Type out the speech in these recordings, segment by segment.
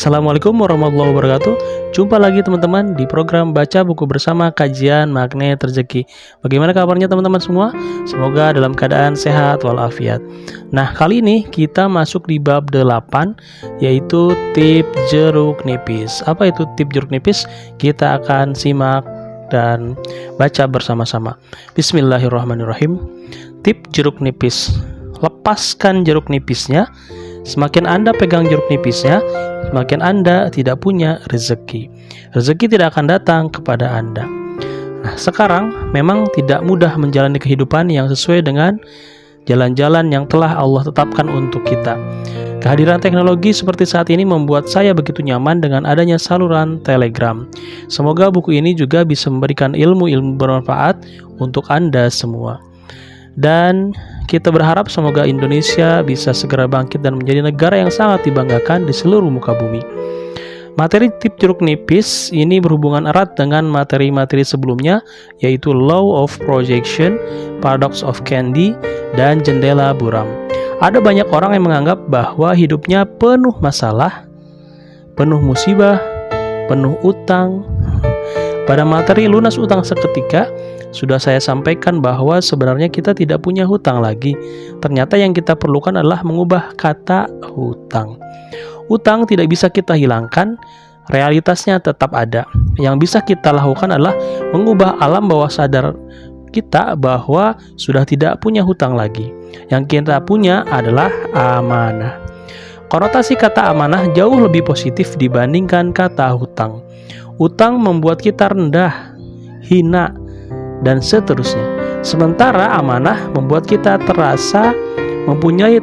Assalamualaikum warahmatullahi wabarakatuh. Jumpa lagi teman-teman di program Baca Buku Bersama Kajian Magnet Rezeki. Bagaimana kabarnya teman-teman semua? Semoga dalam keadaan sehat walafiat. Nah, kali ini kita masuk di bab 8, yaitu tip jeruk nipis. Apa itu tip jeruk nipis? Kita akan simak dan baca bersama-sama. Bismillahirrahmanirrahim. Tip jeruk nipis. Lepaskan jeruk nipisnya. Semakin Anda pegang jeruk nipisnya, semakin Anda tidak punya rezeki. Rezeki tidak akan datang kepada Anda. Nah, sekarang memang tidak mudah menjalani kehidupan yang sesuai dengan jalan-jalan yang telah Allah tetapkan untuk kita. Kehadiran teknologi seperti saat ini membuat saya begitu nyaman dengan adanya saluran Telegram. Semoga buku ini juga bisa memberikan ilmu-ilmu bermanfaat untuk Anda semua. Dan kita berharap semoga Indonesia bisa segera bangkit dan menjadi negara yang sangat dibanggakan di seluruh muka bumi. Materi tip jeruk nipis ini berhubungan erat dengan materi-materi sebelumnya, yaitu Law of Projection, Paradox of Candy, dan Jendela Buram. Ada banyak orang yang menganggap bahwa hidupnya penuh masalah, penuh musibah, penuh utang. Pada materi lunas utang seketika, sudah saya sampaikan bahwa sebenarnya kita tidak punya hutang lagi. Ternyata yang kita perlukan adalah mengubah kata hutang. Hutang tidak bisa kita hilangkan, realitasnya tetap ada. Yang bisa kita lakukan adalah mengubah alam bawah sadar kita bahwa sudah tidak punya hutang lagi. Yang kita punya adalah amanah. Konotasi kata amanah jauh lebih positif dibandingkan kata hutang. Utang membuat kita rendah, hina, dan seterusnya. Sementara amanah membuat kita terasa mempunyai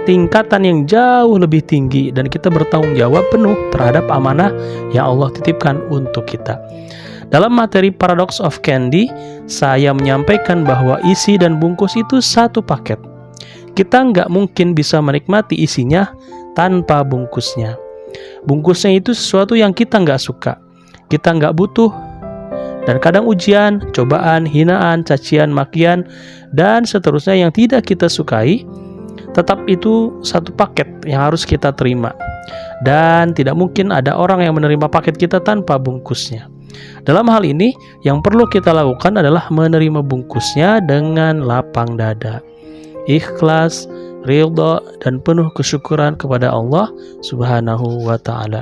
tingkatan yang jauh lebih tinggi dan kita bertanggung jawab penuh terhadap amanah yang Allah titipkan untuk kita. Dalam materi Paradox of Candy, saya menyampaikan bahwa isi dan bungkus itu satu paket. Kita nggak mungkin bisa menikmati isinya tanpa bungkusnya. Bungkusnya itu sesuatu yang kita nggak suka, kita nggak butuh, dan kadang ujian, cobaan, hinaan, cacian, makian, dan seterusnya yang tidak kita sukai, tetap itu satu paket yang harus kita terima. Dan tidak mungkin ada orang yang menerima paket kita tanpa bungkusnya. Dalam hal ini, yang perlu kita lakukan adalah menerima bungkusnya dengan lapang dada, ikhlas, ridha, dan penuh kesyukuran kepada Allah Subhanahu wa Ta'ala.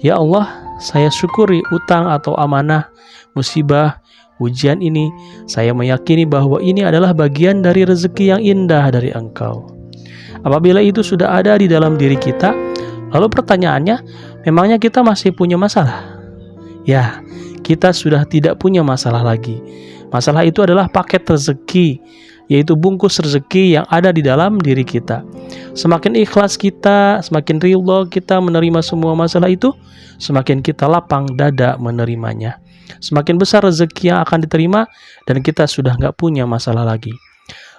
Ya Allah, saya syukuri utang atau amanah, musibah, ujian ini. Saya meyakini bahwa ini adalah bagian dari rezeki yang indah dari Engkau. Apabila itu sudah ada di dalam diri kita, lalu pertanyaannya, memangnya kita masih punya masalah? Ya, kita sudah tidak punya masalah lagi. Masalah itu adalah paket rezeki, yaitu bungkus rezeki yang ada di dalam diri kita. Semakin ikhlas kita, semakin ridha kita menerima semua masalah itu, semakin kita lapang dada menerimanya. Semakin besar rezeki yang akan diterima dan kita sudah nggak punya masalah lagi.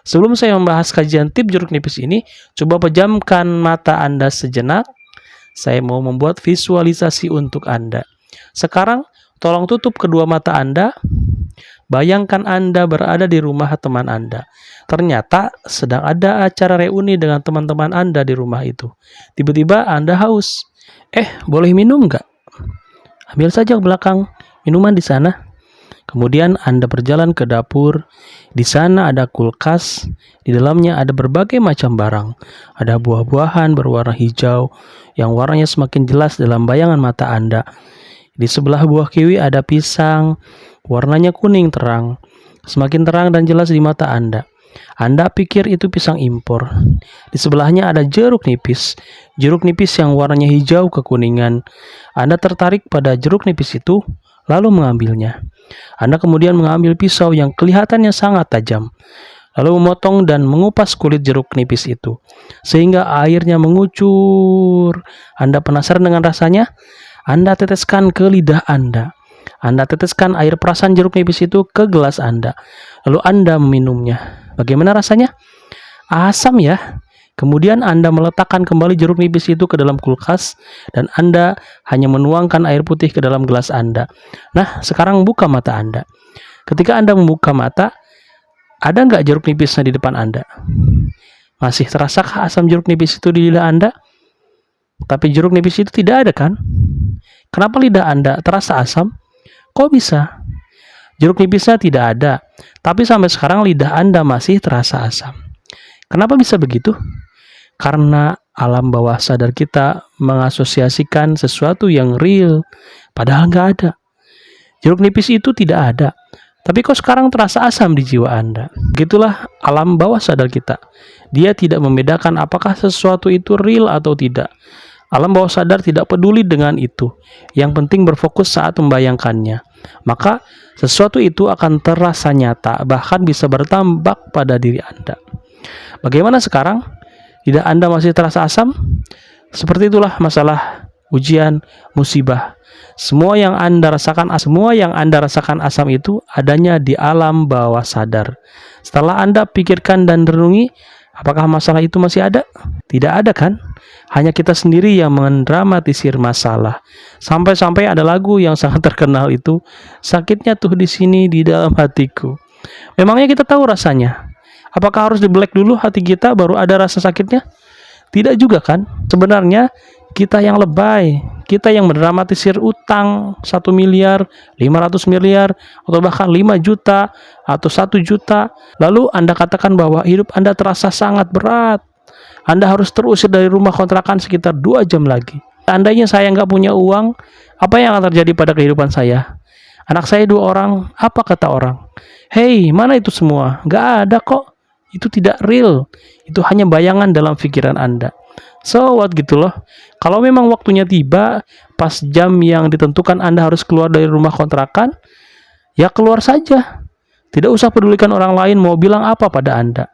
Sebelum saya membahas kajian tip jeruk nipis ini, coba pejamkan mata Anda sejenak. Saya mau membuat visualisasi untuk Anda. Sekarang, tolong tutup kedua mata Anda. Bayangkan Anda berada di rumah teman Anda. Ternyata sedang ada acara reuni dengan teman-teman Anda di rumah itu. Tiba-tiba Anda haus. Boleh minum nggak? Ambil saja ke belakang minuman di sana. Kemudian Anda berjalan ke dapur. Di sana ada kulkas. Di dalamnya ada berbagai macam barang. Ada buah-buahan berwarna hijau yang warnanya semakin jelas dalam bayangan mata Anda. Di sebelah buah kiwi ada pisang, warnanya kuning terang, semakin terang dan jelas di mata Anda. Anda pikir itu pisang impor. Di sebelahnya ada jeruk nipis yang warnanya hijau kekuningan. Anda tertarik pada jeruk nipis itu, lalu mengambilnya. Anda kemudian mengambil pisau yang kelihatannya sangat tajam, lalu memotong dan mengupas kulit jeruk nipis itu, sehingga airnya mengucur. Anda penasaran dengan rasanya? Anda teteskan ke lidah Anda. Anda teteskan air perasan jeruk nipis itu ke gelas Anda. Lalu Anda meminumnya. Bagaimana rasanya? Asam ya. Kemudian Anda meletakkan kembali jeruk nipis itu ke dalam kulkas dan Anda hanya menuangkan air putih ke dalam gelas Anda. Nah, sekarang buka mata Anda. Ketika Anda membuka mata, ada nggak jeruk nipisnya di depan Anda? Masih terasakah asam jeruk nipis itu di lidah Anda? Tapi jeruk nipis itu tidak ada kan? Kenapa lidah Anda terasa asam? Kok bisa? Jeruk nipisnya tidak ada, tapi sampai sekarang lidah Anda masih terasa asam. Kenapa bisa begitu? Karena alam bawah sadar kita mengasosiasikan sesuatu yang real, padahal nggak ada. Jeruk nipis itu tidak ada, tapi kok sekarang terasa asam di jiwa Anda? Begitulah alam bawah sadar kita. Dia tidak membedakan apakah sesuatu itu real atau tidak. Alam bawah sadar tidak peduli dengan itu. Yang penting berfokus saat membayangkannya. Maka sesuatu itu akan terasa nyata, bahkan bisa bertambah pada diri Anda. Bagaimana sekarang? Lidah Anda masih terasa asam? Seperti itulah masalah ujian, musibah. Semua yang Anda rasakan asam itu adanya di alam bawah sadar. Setelah Anda pikirkan dan renungi, apakah masalah itu masih ada? Tidak ada kan? Hanya kita sendiri yang mendramatisir masalah. Sampai-sampai ada lagu yang sangat terkenal itu, sakitnya tuh di sini di dalam hatiku. Memangnya kita tahu rasanya? Apakah harus dibelek dulu hati kita baru ada rasa sakitnya? Tidak juga kan? Sebenarnya kita yang lebay, kita yang mendramatisir utang 1 miliar, 500 miliar, atau bahkan 5 juta, atau 1 juta. Lalu Anda katakan bahwa hidup Anda terasa sangat berat. Anda harus terusir dari rumah kontrakan sekitar 2 jam lagi. Andainya saya nggak punya uang, apa yang akan terjadi pada kehidupan saya? Anak saya 2 orang, apa kata orang? Hei, mana itu semua? Nggak ada kok. Itu tidak real. Itu hanya bayangan dalam pikiran Anda. So what gitu loh. Kalau memang waktunya tiba, pas jam yang ditentukan Anda harus keluar dari rumah kontrakan, ya keluar saja. Tidak usah pedulikan orang lain mau bilang apa pada Anda.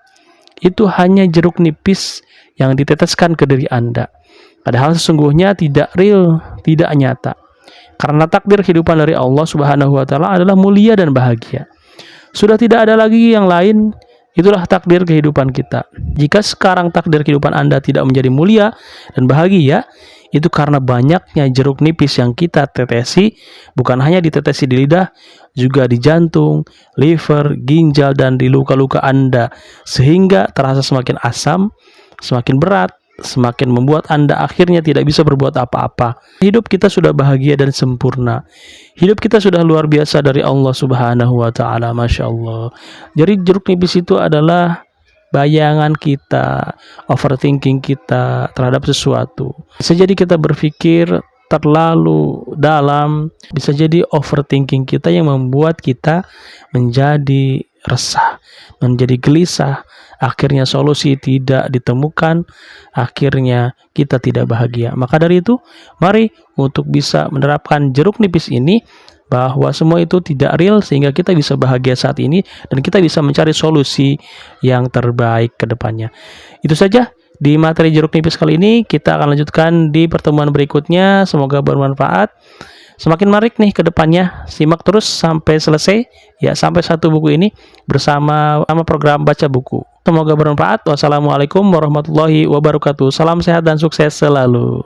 Itu hanya jeruk nipis yang diteteskan ke diri Anda. Padahal sesungguhnya tidak real, tidak nyata. Karena takdir kehidupan dari Allah Subhanahu wa taala adalah mulia dan bahagia. Sudah tidak ada lagi yang lain. Itulah takdir kehidupan kita. Jika sekarang takdir kehidupan Anda tidak menjadi mulia dan bahagia, itu karena banyaknya jeruk nipis yang kita tetesi, bukan hanya ditetesi di lidah, juga di jantung, liver, ginjal, dan di luka-luka Anda, sehingga terasa semakin asam, semakin berat, semakin membuat Anda akhirnya tidak bisa berbuat apa-apa. Hidup kita sudah bahagia dan sempurna. Hidup kita sudah luar biasa dari Allah Subhanahu wa taala, Masya Allah. Jadi jeruk nipis itu adalah bayangan kita, overthinking kita terhadap sesuatu. Bisa jadi kita berpikir terlalu dalam, bisa jadi overthinking kita yang membuat kita menjadi resah, menjadi gelisah, akhirnya solusi tidak ditemukan, akhirnya kita tidak bahagia. Maka dari itu, mari untuk bisa menerapkan jeruk nipis ini, bahwa semua itu tidak real sehingga kita bisa bahagia saat ini dan kita bisa mencari solusi yang terbaik ke depannya. Itu saja di materi jeruk nipis kali ini. Kita akan lanjutkan di pertemuan berikutnya. Semoga bermanfaat. Semakin menarik nih ke depannya. Simak terus sampai selesai ya, sampai satu buku ini bersama program baca buku. Semoga bermanfaat. Wassalamualaikum warahmatullahi wabarakatuh. Salam sehat dan sukses selalu.